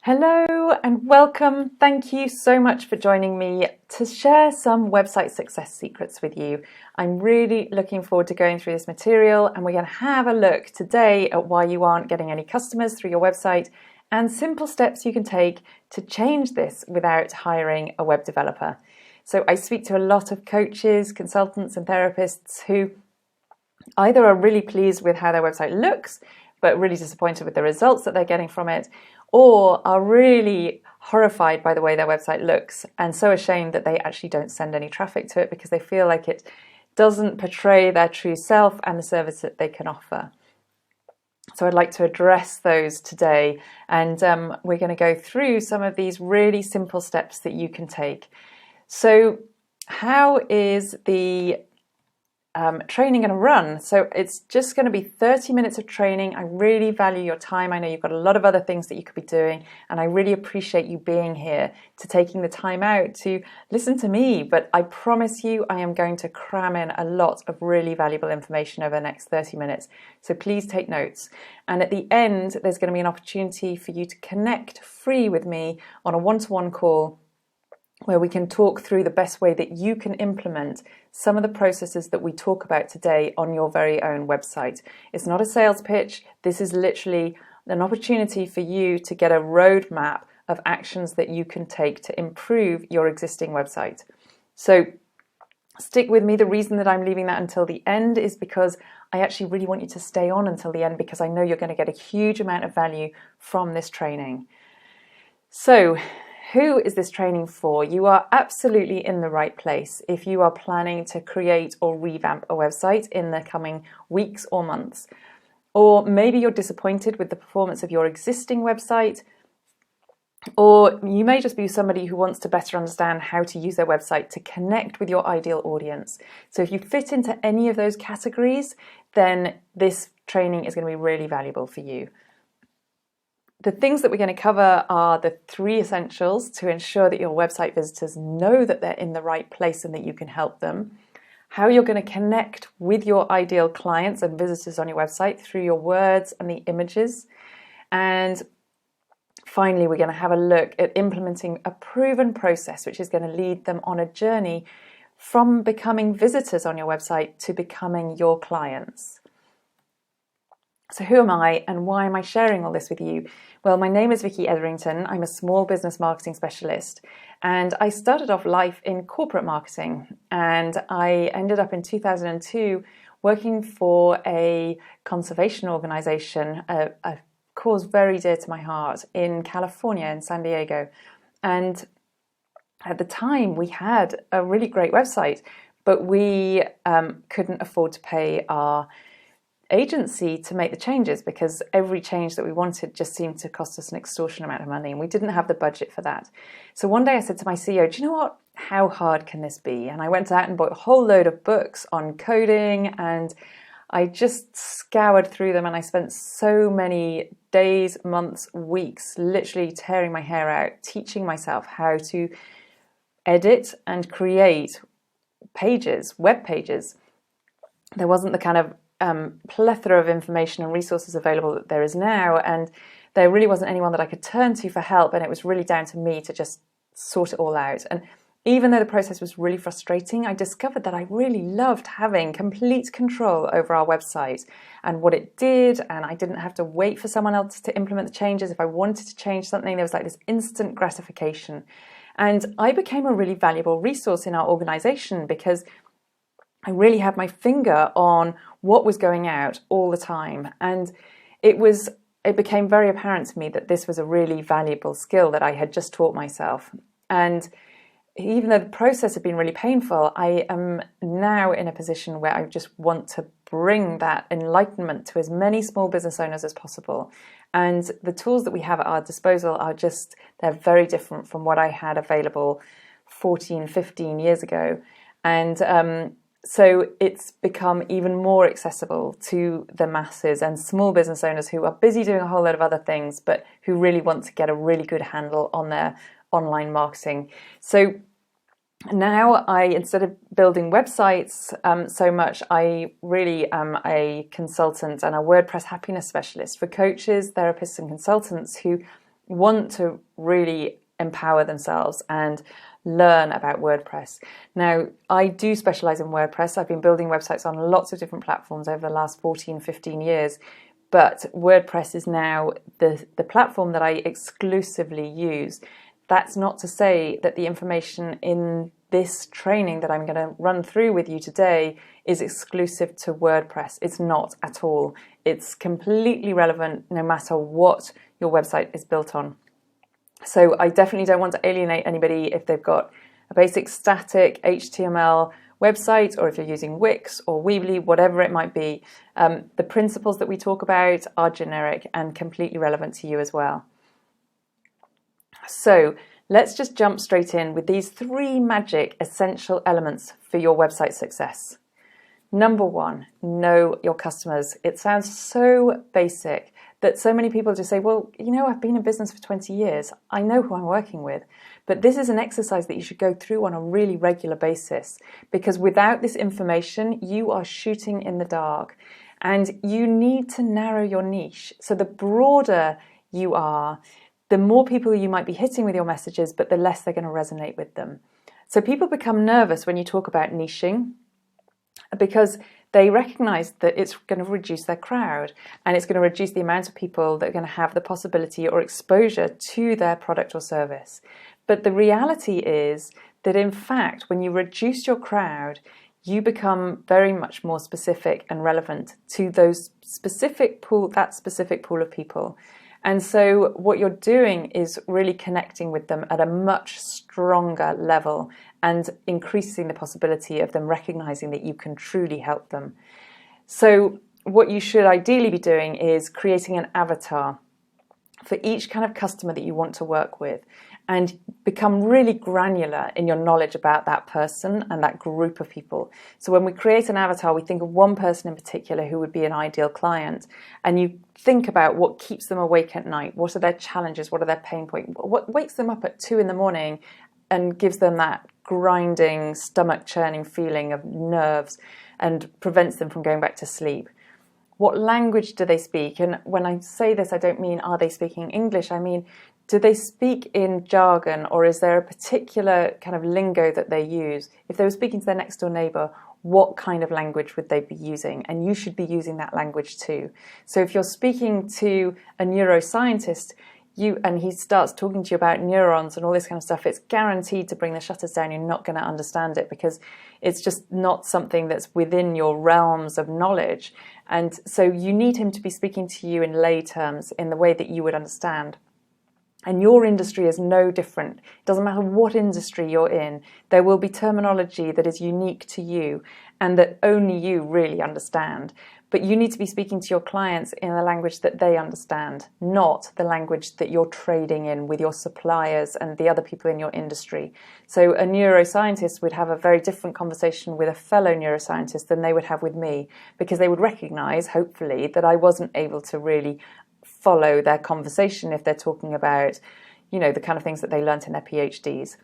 Hello and welcome. Thank you so much for joining me to share some website success secrets with you. I'm really looking forward to going through this material, and we're going to have a look today at why you aren't getting any customers through your website and simple steps you can take to change this without hiring a web developer. So I speak to a lot of coaches, consultants and therapists who either are really pleased with how their website looks but really disappointed with the results that they're getting from it, or are really horrified by the way their website looks and so ashamed that they actually don't send any traffic to it because they feel like it doesn't portray their true self and the service that they can offer. So I'd like to address those today, and we're going to go through some of these really simple steps that you can take. So how is the training going to run? So it's just going to be 30 minutes of training. I really value your time. I know you've got a lot of other things that you could be doing, and I really appreciate you being here, to taking the time out to listen to me. But I promise you, I am going to cram in a lot of really valuable information over the next 30 minutes. So please take notes. And at the end, there's going to be an opportunity for you to connect free with me on a one-to-one call, where we can talk through the best way that you can implement some of the processes that we talk about today on your very own website. It's not a sales pitch. This is literally an opportunity for you to get a roadmap of actions that you can take to improve your existing website. So stick with me. The reason that I'm leaving that until the end is because I actually really want you to stay on until the end, because I know you're going to get a huge amount of value from this training. So, who is this training for? You are absolutely in the right place if you are planning to create or revamp a website in the coming weeks or months. Or maybe you're disappointed with the performance of your existing website, or you may just be somebody who wants to better understand how to use their website to connect with your ideal audience. So if you fit into any of those categories, then this training is going to be really valuable for you. The things that we're going to cover are the 3 essentials to ensure that your website visitors know that they're in the right place and that you can help them, how you're going to connect with your ideal clients and visitors on your website through your words and the images, and finally, we're going to have a look at implementing a proven process which is going to lead them on a journey from becoming visitors on your website to becoming your clients. So who am I and why am I sharing all this with you? Well, my name is Vicky Etherington. I'm a small business marketing specialist, and I started off life in corporate marketing, and I ended up in 2002 working for a conservation organization, a cause very dear to my heart, in California, in San Diego. And at the time, we had a really great website, but we couldn't afford to pay our agency to make the changes, because every change that we wanted just seemed to cost us an extortionate amount of money, and we didn't have the budget for that. So one day I said to my CEO, do you know what? How hard can this be? And I went out and bought a whole load of books on coding, and I just scoured through them, and I spent so many days, months, weeks, literally tearing my hair out, teaching myself how to edit and create pages, web pages. There wasn't the kind of plethora of information and resources available that there is now, and there really wasn't anyone that I could turn to for help, and it was really down to me to just sort it all out. And even though the process was really frustrating, I discovered that I really loved having complete control over our website and what it did, and I didn't have to wait for someone else to implement the changes. If I wanted to change something, there was like this instant gratification. And I became a really valuable resource in our organization because I really had my finger on what was going out all the time. And it became very apparent to me that this was a really valuable skill that I had just taught myself. And even though the process had been really painful, I am now in a position where I just want to bring that enlightenment to as many small business owners as possible. And the tools that we have at our disposal they're very different from what I had available 14, 15 years ago. And so it's become even more accessible to the masses and small business owners who are busy doing a whole lot of other things, but who really want to get a really good handle on their online marketing. So now instead of building websites so much, I really am a consultant and a WordPress happiness specialist for coaches, therapists and consultants who want to really empower themselves and learn about WordPress. Now, I do specialize in WordPress. I've been building websites on lots of different platforms over the last 14, 15 years, but WordPress is now the platform that I exclusively use. That's not to say that the information in this training that I'm going to run through with you today is exclusive to WordPress. It's not at all. It's completely relevant no matter what your website is built on. So I definitely don't want to alienate anybody if they've got a basic static HTML website, or if you're using Wix or Weebly, whatever it might be. The principles that we talk about are generic and completely relevant to you as well. So let's just jump straight in with these 3 magic essential elements for your website success. Number 1, know your customers. It sounds so basic that so many people just say, well, you know, I've been in business for 20 years. I know who I'm working with. But this is an exercise that you should go through on a really regular basis, because without this information, you are shooting in the dark, and you need to narrow your niche. So the broader you are, the more people you might be hitting with your messages, but the less they're going to resonate with them. So people become nervous when you talk about niching, because they recognize that it's going to reduce their crowd, and it's going to reduce the amount of people that are going to have the possibility or exposure to their product or service. But the reality is that, in fact, when you reduce your crowd, you become very much more specific and relevant to that specific pool of people. And so what you're doing is really connecting with them at a much stronger level and increasing the possibility of them recognizing that you can truly help them. So what you should ideally be doing is creating an avatar for each kind of customer that you want to work with, and become really granular in your knowledge about that person and that group of people. So when we create an avatar, we think of one person in particular who would be an ideal client, and you think about what keeps them awake at night. What are their challenges? What are their pain points? What wakes them up at 2 a.m. and gives them that grinding, stomach churning feeling of nerves and prevents them from going back to sleep? What language do they speak? And when I say this, I don't mean are they speaking English? I mean, do they speak in jargon, or is there a particular kind of lingo that they use? If they were speaking to their next door neighbour, what kind of language would they be using? And you should be using that language too. So if you're speaking to a neuroscientist, and he starts talking to you about neurons and all this kind of stuff, it's guaranteed to bring the shutters down. You're not going to understand it, because it's just not something that's within your realms of knowledge. And so you need him to be speaking to you in lay terms, in the way that you would understand. And your industry is no different. It doesn't matter what industry you're in, there will be terminology that is unique to you and that only you really understand. But you need to be speaking to your clients in a language that they understand, not the language that you're trading in with your suppliers and the other people in your industry. So a neuroscientist would have a very different conversation with a fellow neuroscientist than they would have with me, because they would recognize, hopefully, that I wasn't able to really follow their conversation if they're talking about, you know, the kind of things that they learnt in their PhDs.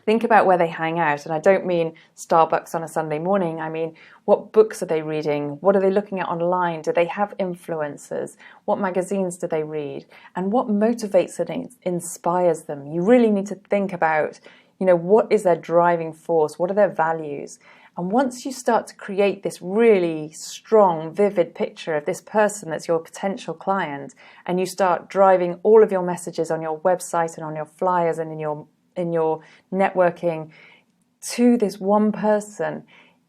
Think about where they hang out, and I don't mean Starbucks on a Sunday morning. I mean, what books are they reading? What are they looking at online? Do they have influencers? What magazines do they read? And what motivates and inspires them? You really need to think about, you know, what is their driving force? What are their values? And once you start to create this really strong, vivid picture of this person that's your potential client, and you start driving all of your messages on your website and on your flyers and in your networking to this one person,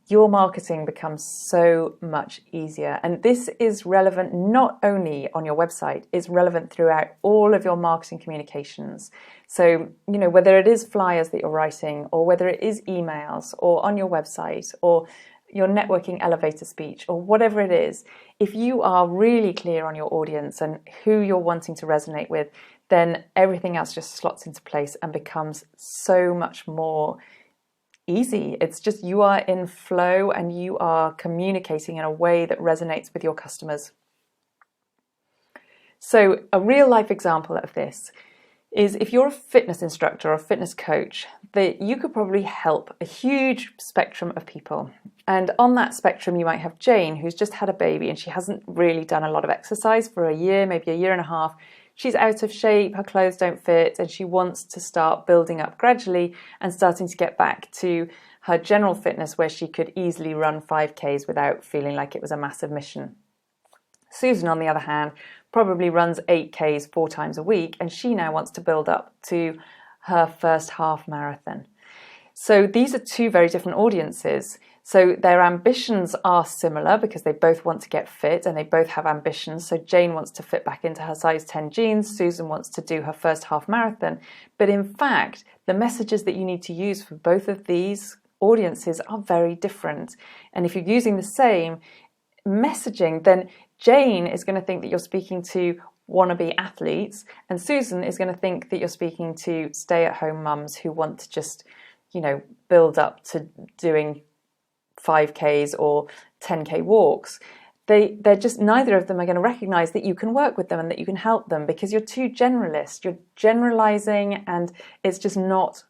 your marketing becomes so much easier. And this is relevant not only on your website, it's relevant throughout all of your marketing communications. So, you know, whether it is flyers that you're writing, or whether it is emails, or on your website, or your networking elevator speech, or whatever it is, if you are really clear on your audience and who you're wanting to resonate with, then everything else just slots into place and becomes so much more easy. It's just you are in flow and you are communicating in a way that resonates with your customers. So a real life example of this is if you're a fitness instructor or a fitness coach, that you could probably help a huge spectrum of people. And on that spectrum, you might have Jane, who's just had a baby and she hasn't really done a lot of exercise for a year, maybe a year and a half. she's out of shape, her clothes don't fit, and she wants to start building up gradually and starting to get back to her general fitness where she could easily run 5Ks without feeling like it was a massive mission. Susan, on the other hand, probably runs 8Ks 4 times a week, and she now wants to build up to her first half marathon. So these are two very different audiences. So their ambitions are similar because they both want to get fit and they both have ambitions. So Jane wants to fit back into her size 10 jeans. Susan wants to do her first half marathon. But in fact, the messages that you need to use for both of these audiences are very different. And if you're using the same messaging, then Jane is going to think that you're speaking to wannabe athletes, and Susan is going to think that you're speaking to stay-at-home mums who want to just, build up to doing 5Ks or 10K walks. They're just, neither of them are going to recognize that you can work with them and that you can help them because you're too generalist. You're generalizing and it's just not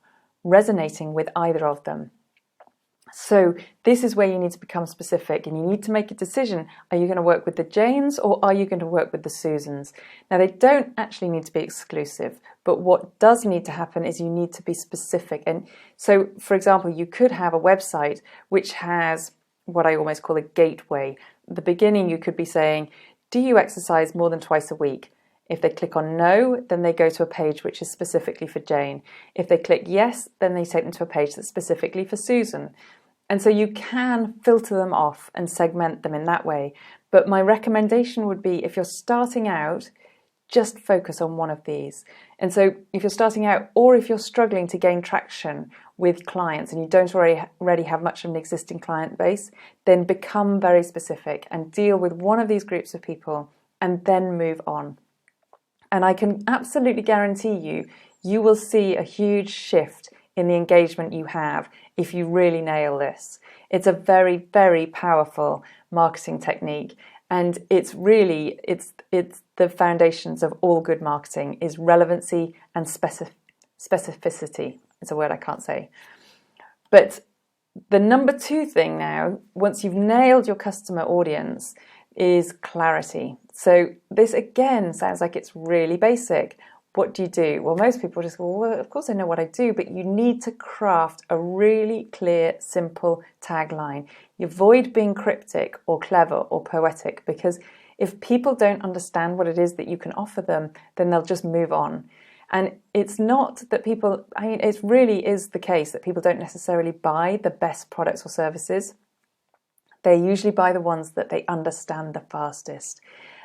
resonating with either of them. So this is where you need to become specific and you need to make a decision. Are you going to work with the Janes or are you going to work with the Susans? Now, they don't actually need to be exclusive, but what does need to happen is you need to be specific. And so, for example, you could have a website which has what I almost call a gateway. At the beginning, you could be saying, do you exercise more than twice a week? If they click on no, then they go to a page which is specifically for Jane. If they click yes, then they take them to a page that's specifically for Susan. And so you can filter them off and segment them in that way. But my recommendation would be if you're starting out, just focus on one of these. And so if you're starting out or if you're struggling to gain traction with clients and you don't already have much of an existing client base, then become very specific and deal with one of these groups of people and then move on. And I can absolutely guarantee you will see a huge shift in the engagement you have if you really nail this. It's a very, very powerful marketing technique, and it's the foundations of all good marketing is relevancy and specificity. It's a word I can't say. But the number 2 thing now, once you've nailed your customer audience, is clarity. So this again sounds like it's really basic. What do you do? Well, most people just go, well, of course I know what I do, but you need to craft a really clear, simple tagline. You avoid being cryptic or clever or poetic, because if people don't understand what it is that you can offer them, then they'll just move on. And it's not that people, it really is the case that people don't necessarily buy the best products or services. They usually buy the ones that they understand the fastest.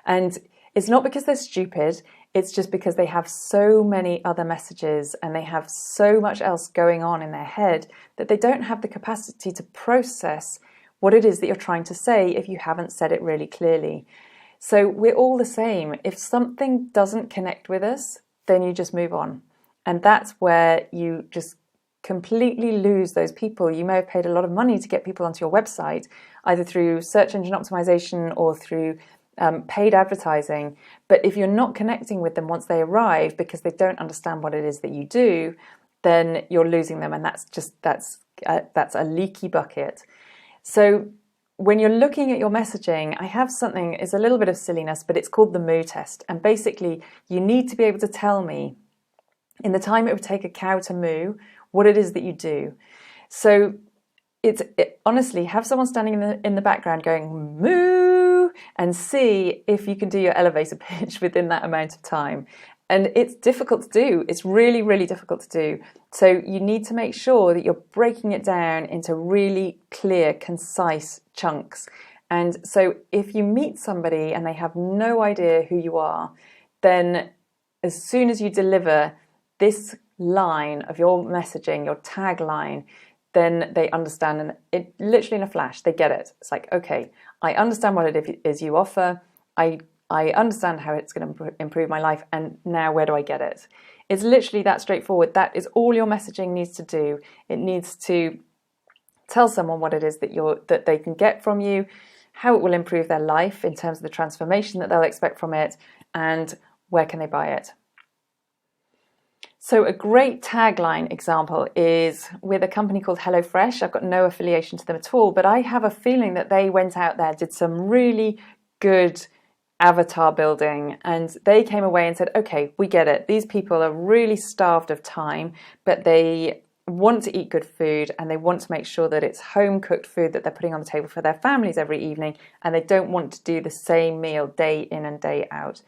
And it's not because they're stupid, it's just because they have so many other messages and they have so much else going on in their head that they don't have the capacity to process what it is that you're trying to say if you haven't said it really clearly. So we're all the same. If something doesn't connect with us, then you just move on. And that's where you just completely lose those people. You may have paid a lot of money to get people onto your website, either through search engine optimization or through paid advertising. But if you're not connecting with them once they arrive because they don't understand what it is that you do, then you're losing them, and that's a leaky bucket. So when you're looking at your messaging, I have something, it's a little bit of silliness, but it's called the moo test. And basically, you need to be able to tell me in the time it would take a cow to moo what it is that you do. So honestly, have someone standing in the background going moo and see if you can do your elevator pitch within that amount of time. And it's difficult to do. It's really, really difficult to do. So you need to make sure that you're breaking it down into really clear, concise chunks. And so if you meet somebody and they have no idea who you are, then as soon as you deliver this line of your messaging, your tagline, then they understand, and it literally in a flash, they get it. It's like, okay, I understand what it is you offer. I understand how it's going to improve my life, and now where do I get it? It's literally that straightforward. That is all your messaging needs to do. It needs to tell someone what it is that they can get from you, how it will improve their life in terms of the transformation that they'll expect from it, and where can they buy it. So a great tagline example is with a company called HelloFresh. I've got no affiliation to them at all, but I have a feeling that they went out there, did some really good avatar building, and they came away and said, okay, we get it. These people are really starved of time, but they want to eat good food and they want to make sure that it's home cooked food that they're putting on the table for their families every evening, and they don't want to do the same meal day in and day out.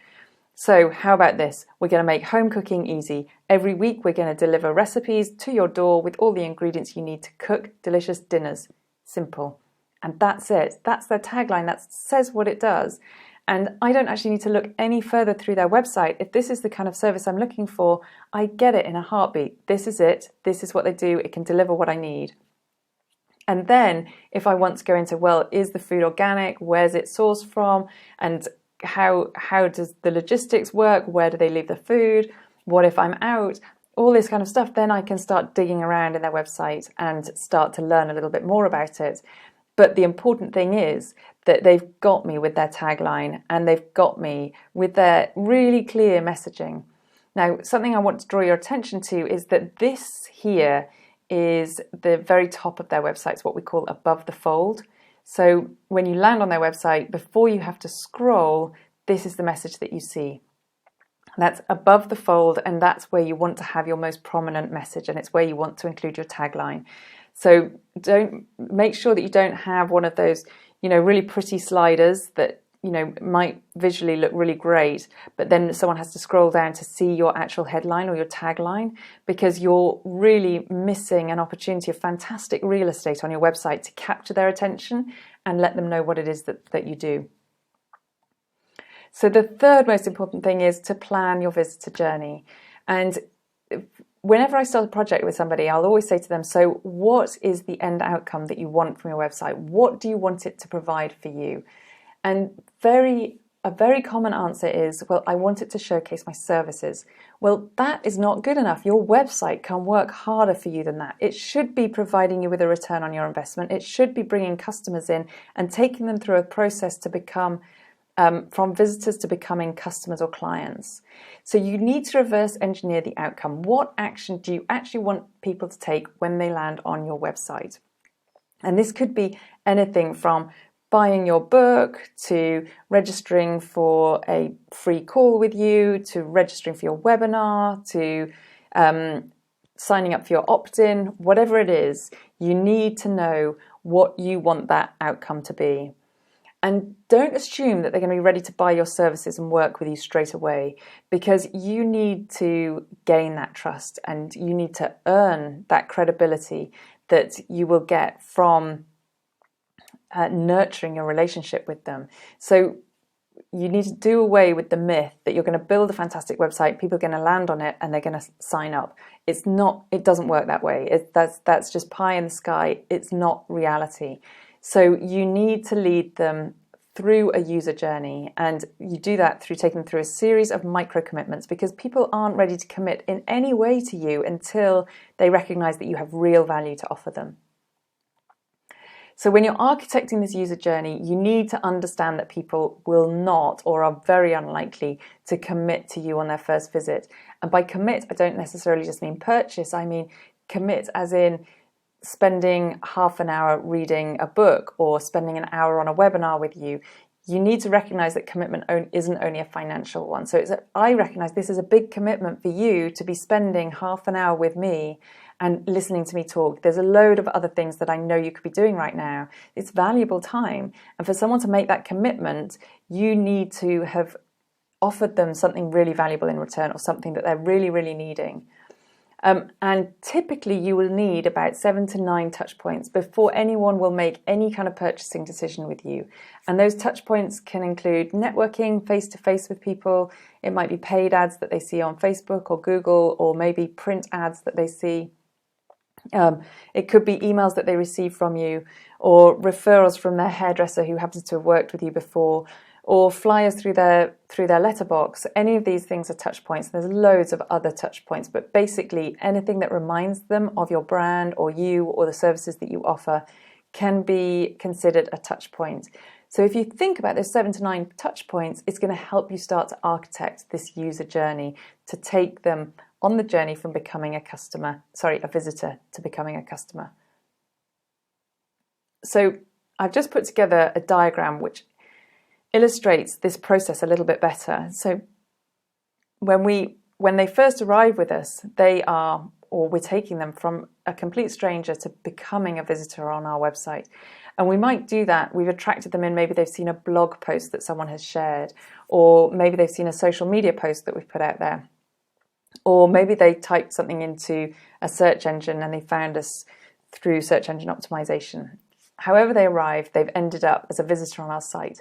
So how about this? We're going to make home cooking easy. Every week we're going to deliver recipes to your door with all the ingredients you need to cook delicious dinners. Simple. And that's it. That's their tagline. That says what it does. And I don't actually need to look any further through their website. If this is the kind of service I'm looking for, I get it in a heartbeat. This is it. This is what they do. It can deliver what I need. And then if I want to go into, well, is the food organic? Where's it sourced from? And how does the logistics work? Where do they leave the food? What if I'm out? All this kind of stuff. Then I can start digging around in their website and start to learn a little bit more about it. But the important thing is that they've got me with their tagline and they've got me with their really clear messaging. Now, something I want to draw your attention to is that this here is the very top of their website. It's what we call above the fold. So when you land on their website, before you have to scroll, this is the message that you see. That's above the fold, and that's where you want to have your most prominent message, and it's where you want to include your tagline. So don't make sure that you don't have one of those, really pretty sliders that, might visually look really great, but then someone has to scroll down to see your actual headline or your tagline, because you're really missing an opportunity of fantastic real estate on your website to capture their attention and let them know what it is that you do. So the third most important thing is to plan your visitor journey. And whenever I start a project with somebody, I'll always say to them, so what is the end outcome that you want from your website? What do you want it to provide for you? And a very common answer is, well, I want it to showcase my services. Well, that is not good enough. Your website can work harder for you than that. It should be providing you with a return on your investment. It should be bringing customers in and taking them through a process to become from visitors to becoming customers or clients. So you need to reverse engineer the outcome. What action do you actually want people to take when they land on your website? And this could be anything from buying your book, to registering for a free call with you, to registering for your webinar, to signing up for your opt-in. Whatever it is, you need to know what you want that outcome to be. And don't assume that they're going to be ready to buy your services and work with you straight away, because you need to gain that trust and you need to earn that credibility that you will get from nurturing your relationship with them. So you need to do away with the myth that you're going to build a fantastic website, people are going to land on it and they're going to sign up. It doesn't work that way. That's just pie in the sky. It's not reality. So you need to lead them through a user journey, and you do that through taking them through a series of micro commitments, because people aren't ready to commit in any way to you until they recognize that you have real value to offer them. So when you're architecting this user journey, you need to understand that people will not, or are very unlikely to commit to you on their first visit. And by commit, I don't necessarily just mean purchase. I mean commit as in spending half an hour reading a book or spending an hour on a webinar with you. You need to recognize that commitment isn't only a financial one. So I recognize this is a big commitment for you to be spending half an hour with me and listening to me talk. There's a load of other things that I know you could be doing right now. It's valuable time. And for someone to make that commitment, you need to have offered them something really valuable in return, or something that they're really, really needing. And typically you will need about 7 to 9 touch points before anyone will make any kind of purchasing decision with you. And those touch points can include networking face-to-face with people. It might be paid ads that they see on Facebook or Google, or maybe print ads that they see. It could be emails that they receive from you, or referrals from their hairdresser who happens to have worked with you before, or flyers through their letterbox. Any of these things are touch points. There's loads of other touch points, but basically anything that reminds them of your brand or you or the services that you offer can be considered a touch point. So if you think about those 7 to 9 touch points, it's going to help you start to architect this user journey to take them on the journey from becoming a visitor to becoming a customer. So I've just put together a diagram which illustrates this process a little bit better. So when they first arrive with us, we're taking them from a complete stranger to becoming a visitor on our website. And we might do that. We've attracted them in. Maybe they've seen a blog post that someone has shared, or maybe they've seen a social media post that we've put out there, or maybe they typed something into a search engine and they found us through search engine optimization. However they arrived, they've ended up as a visitor on our site.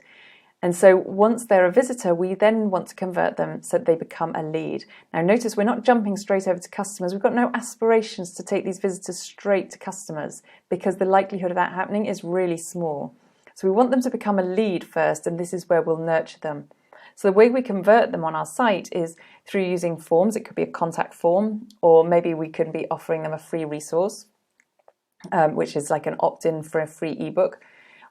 And so once they're a visitor, we then want to convert them so that they become a lead. Now notice we're not jumping straight over to customers. We've got no aspirations to take these visitors straight to customers because the likelihood of that happening is really small. So we want them to become a lead first, and this is where we'll nurture them. So the way we convert them on our site is through using forms. It could be a contact form, or maybe we could be offering them a free resource, which is like an opt-in for a free ebook.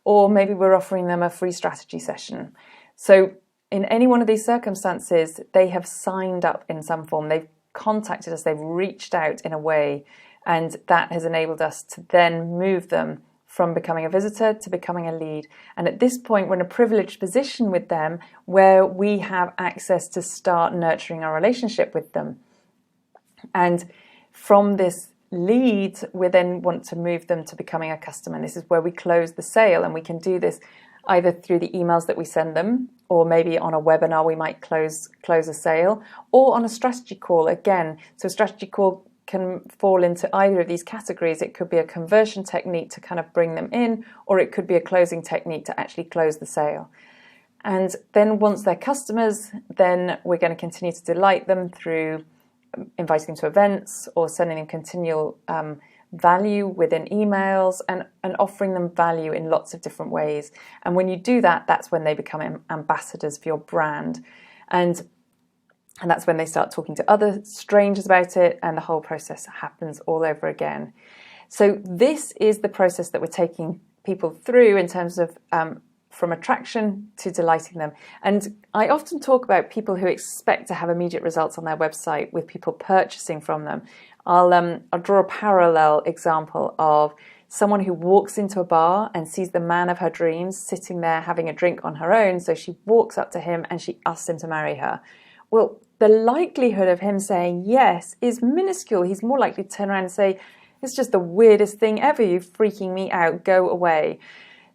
Or maybe we're offering them a free strategy session. So in any one of these circumstances, they have signed up in some form. They've contacted us, they've reached out in a way, and that has enabled us to then move them from becoming a visitor to becoming a lead. And at this point, we're in a privileged position with them where we have access to start nurturing our relationship with them. And from this lead, we then want to move them to becoming a customer. And this is where we close the sale, and we can do this either through the emails that we send them, or maybe on a webinar we might close a sale, or on a strategy call again. So a strategy call can fall into either of these categories. It could be a conversion technique to kind of bring them in, or it could be a closing technique to actually close the sale. And then once they're customers, then we're going to continue to delight them through inviting them to events or sending them continual value within emails and offering them value in lots of different ways. And when you do that, that's when they become ambassadors for your brand. And that's when they start talking to other strangers about it, and the whole process happens all over again. So this is the process that we're taking people through in terms of from attraction to delighting them. And I often talk about people who expect to have immediate results on their website with people purchasing from them. I'll draw a parallel example of someone who walks into a bar and sees the man of her dreams sitting there having a drink on her own. So she walks up to him and she asks him to marry her. Well, the likelihood of him saying yes is minuscule. He's more likely to turn around and say, "It's just the weirdest thing ever. You're freaking me out. Go away."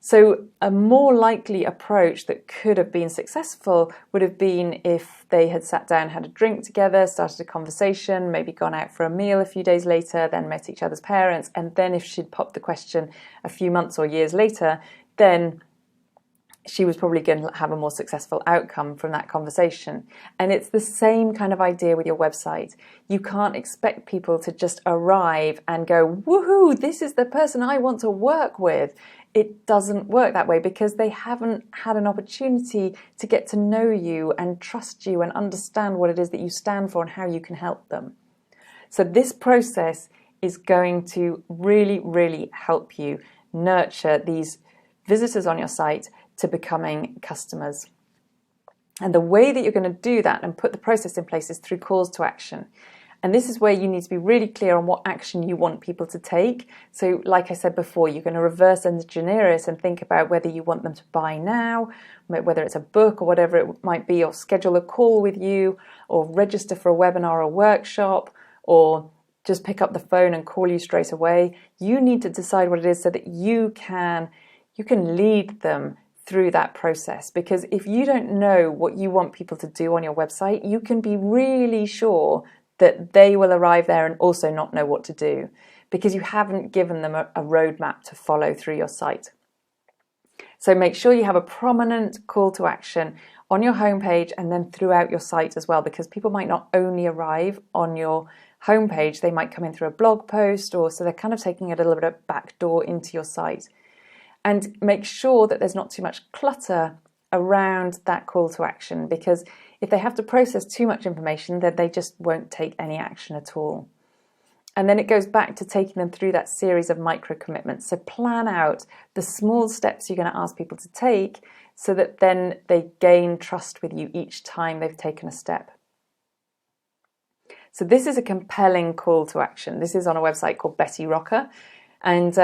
So a more likely approach that could have been successful would have been if they had sat down, had a drink together, started a conversation, maybe gone out for a meal a few days later, then met each other's parents. And then if she'd popped the question a few months or years later, then she was probably going to have a more successful outcome from that conversation. And it's the same kind of idea with your website. You can't expect people to just arrive and go, "Woohoo, this is the person I want to work with." It doesn't work that way because they haven't had an opportunity to get to know you and trust you and understand what it is that you stand for and how you can help them. So this process is going to really, really help you nurture these visitors on your site to becoming customers. And the way that you're going to do that and put the process in place is through calls to action. And this is where you need to be really clear on what action you want people to take. So like I said before, you're going to reverse engineer it and think about whether you want them to buy now, whether it's a book or whatever it might be, or schedule a call with you, or register for a webinar or a workshop, or just pick up the phone and call you straight away. You need to decide what it is so that you can lead them through that process. Because if you don't know what you want people to do on your website, you can be really sure that they will arrive there and also not know what to do because you haven't given them a roadmap to follow through your site. So make sure you have a prominent call to action on your homepage and then throughout your site as well, because people might not only arrive on your homepage, they might come in through a blog post, or so they're kind of taking a little bit of back door into your site. And make sure that there's not too much clutter around that call to action, because if they have to process too much information, then they just won't take any action at all. And then it goes back to taking them through that series of micro commitments. So plan out the small steps you're going to ask people to take so that then they gain trust with you each time they've taken a step. So this is a compelling call to action. This is on a website called Betty Rocker. And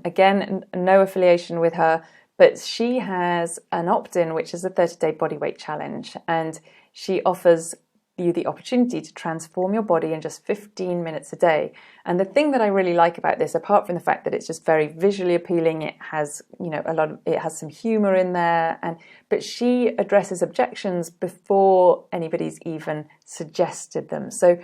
again, no affiliation with her, But she has an opt-in, which is a 30-day body weight challenge, and she offers you the opportunity to transform your body in just 15 minutes a day. And the thing that I really like about this, apart from the fact that it's just very visually appealing, it has, it has some humor in there, but she addresses objections before anybody's even suggested them. So,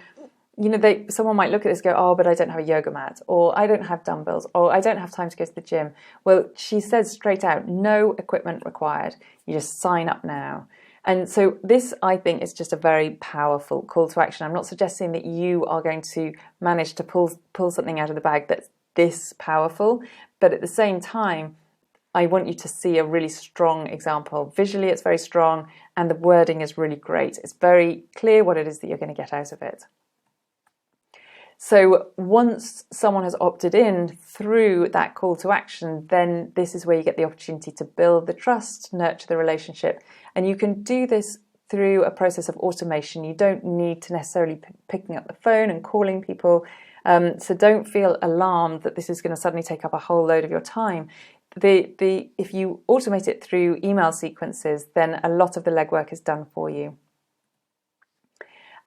someone might look at this and go, oh, but I don't have a yoga mat, or I don't have dumbbells, or I don't have time to go to the gym. Well, she says straight out, no equipment required. You just sign up now. And so this, I think, is just a very powerful call to action. I'm not suggesting that you are going to manage to pull something out of the bag that's this powerful, but at the same time, I want you to see a really strong example. Visually, it's very strong, and the wording is really great. It's very clear what it is that you're going to get out of it. So once someone has opted in through that call to action, then this is where you get the opportunity to build the trust, nurture the relationship. And you can do this through a process of automation. You don't need to necessarily picking up the phone and calling people. So don't feel alarmed that this is going to suddenly take up a whole load of your time. If you automate it through email sequences, then a lot of the legwork is done for you.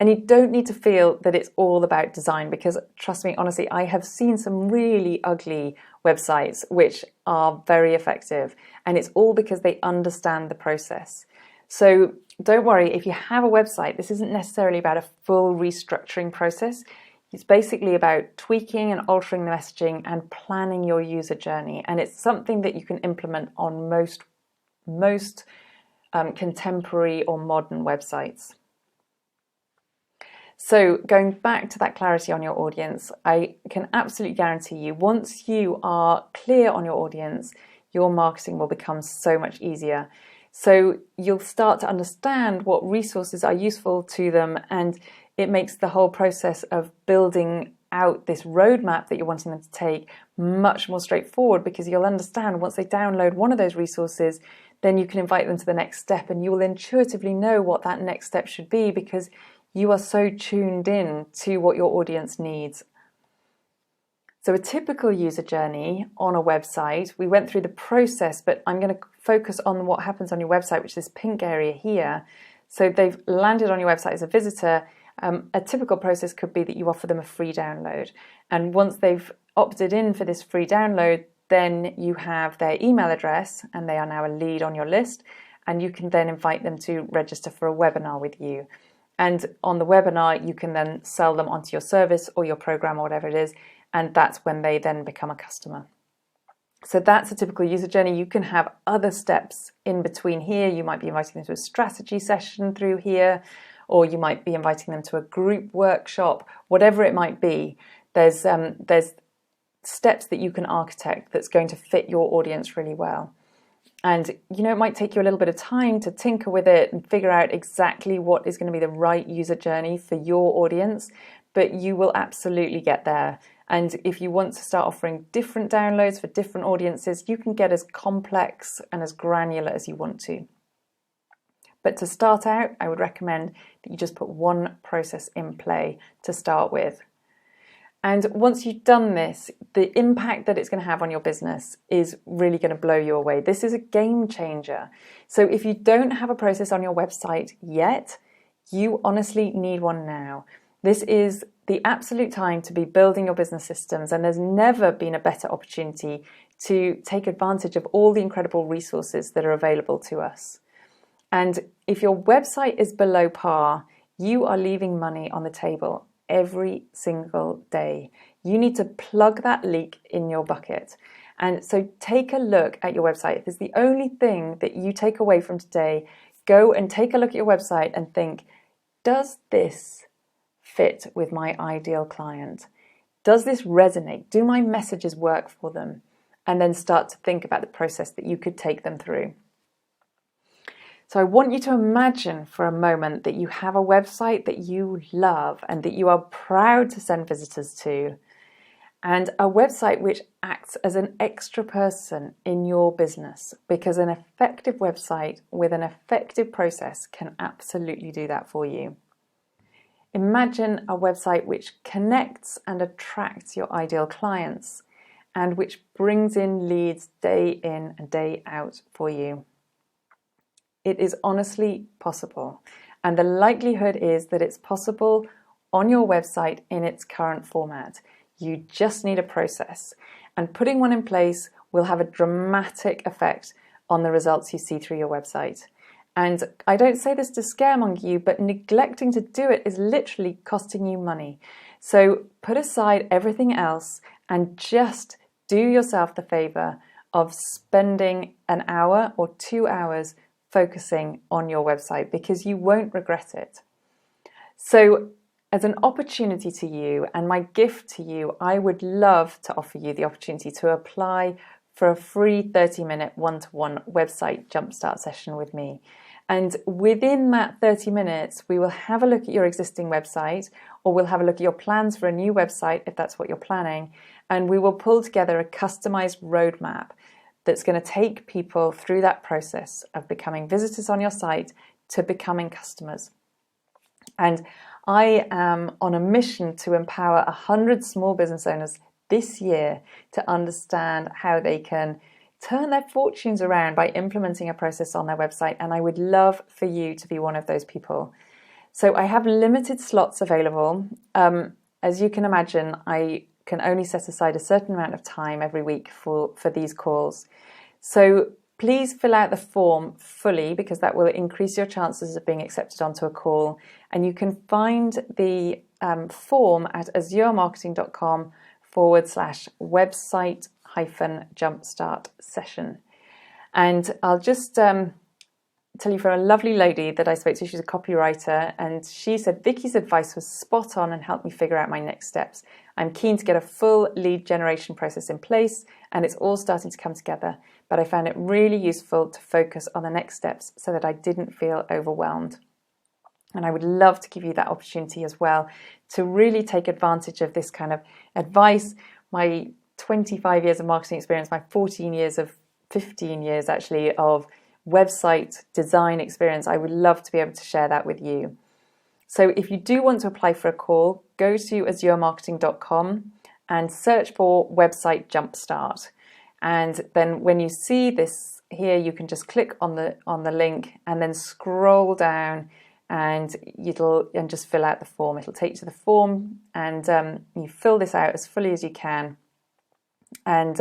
And you don't need to feel that it's all about design, because trust me, honestly, I have seen some really ugly websites which are very effective, and it's all because they understand the process. So don't worry, if you have a website, this isn't necessarily about a full restructuring process. It's basically about tweaking and altering the messaging and planning your user journey. And it's something that you can implement on most contemporary or modern websites. So going back to that clarity on your audience, I can absolutely guarantee you, once you are clear on your audience, your marketing will become so much easier. So you'll start to understand what resources are useful to them, and it makes the whole process of building out this roadmap that you're wanting them to take much more straightforward, because you'll understand once they download one of those resources, then you can invite them to the next step, and you will intuitively know what that next step should be, because you are so tuned in to what your audience needs. So a typical user journey on a website, we went through the process, but I'm going to focus on what happens on your website, which is this pink area here. So they've landed on your website as a visitor. A typical process could be that you offer them a free download. And once they've opted in for this free download, then you have their email address, and they are now a lead on your list. And you can then invite them to register for a webinar with you. And on the webinar, you can then sell them onto your service or your program or whatever it is. And that's when they then become a customer. So that's a typical user journey. You can have other steps in between here. You might be inviting them to a strategy session through here, or you might be inviting them to a group workshop, whatever it might be. There's steps that you can architect that's going to fit your audience really well. And, it might take you a little bit of time to tinker with it and figure out exactly what is going to be the right user journey for your audience, but you will absolutely get there. And if you want to start offering different downloads for different audiences, you can get as complex and as granular as you want to. But to start out, I would recommend that you just put one process in play to start with. And once you've done this, the impact that it's going to have on your business is really going to blow you away. This is a game changer. So if you don't have a process on your website yet, you honestly need one now. This is the absolute time to be building your business systems, and there's never been a better opportunity to take advantage of all the incredible resources that are available to us. And if your website is below par, you are leaving money on the table every single day. You need to plug that leak in your bucket. And so take a look at your website. If it's the only thing that you take away from today, go and take a look at your website and think, does this fit with my ideal client? Does this resonate? Do my messages work for them? And then start to think about the process that you could take them through. So I want you to imagine for a moment that you have a website that you love and that you are proud to send visitors to, and a website which acts as an extra person in your business, because an effective website with an effective process can absolutely do that for you. Imagine a website which connects and attracts your ideal clients, and which brings in leads day in and day out for you. It is honestly possible, and the likelihood is that it's possible on your website in its current format. You just need a process, and putting one in place will have a dramatic effect on the results you see through your website. And I don't say this to scaremonger you, but neglecting to do it is literally costing you money. So put aside everything else and just do yourself the favor of spending an hour or 2 hours focusing on your website, because you won't regret it. So as an opportunity to you and my gift to you, I would love to offer you the opportunity to apply for a free 30-minute one-to-one website jumpstart session with me. And within that 30 minutes, we will have a look at your existing website, or we'll have a look at your plans for a new website if that's what you're planning, and we will pull together a customized roadmap that's going to take people through that process of becoming visitors on your site to becoming customers. And I am on a mission to empower 100 small business owners this year to understand how they can turn their fortunes around by implementing a process on their website. And I would love for you to be one of those people. So I have limited slots available. As you can imagine, I can only set aside a certain amount of time every week for these calls. So please fill out the form fully, because that will increase your chances of being accepted onto a call. And you can find the form at azuremarketing.com/website-jumpstart session. And I'll just tell you from a lovely lady that I spoke to. She's a copywriter, and she said Vicky's advice was spot on and helped me figure out my next steps. I'm keen to get a full lead generation process in place, and it's all starting to come together, but I found it really useful to focus on the next steps so that I didn't feel overwhelmed. And I would love to give you that opportunity as well to really take advantage of this kind of advice. My 25 years of marketing experience, my 15 years actually of website design experience, I would love to be able to share that with you. So if you do want to apply for a call, go to azuremarketing.com and search for Website Jumpstart. And then when you see this here, you can just click on the link and then scroll down, and just fill out the form. It'll take you to the form, and you fill this out as fully as you can. And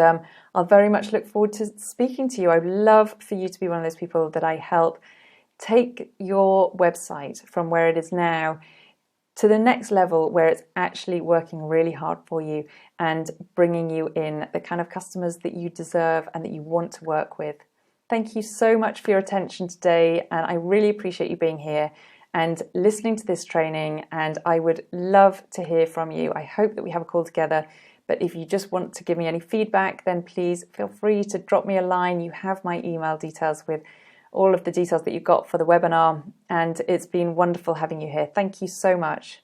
I'll very much look forward to speaking to you. I'd love for you to be one of those people that I help take your website from where it is now to the next level, where it's actually working really hard for you and bringing you in the kind of customers that you deserve and that you want to work with. Thank you so much for your attention today, and I really appreciate you being here and listening to this training, and I would love to hear from you. I hope that we have a call together, but if you just want to give me any feedback, then please feel free to drop me a line. You have my email details with all of the details that you got for the webinar, and it's been wonderful having you here. Thank you so much.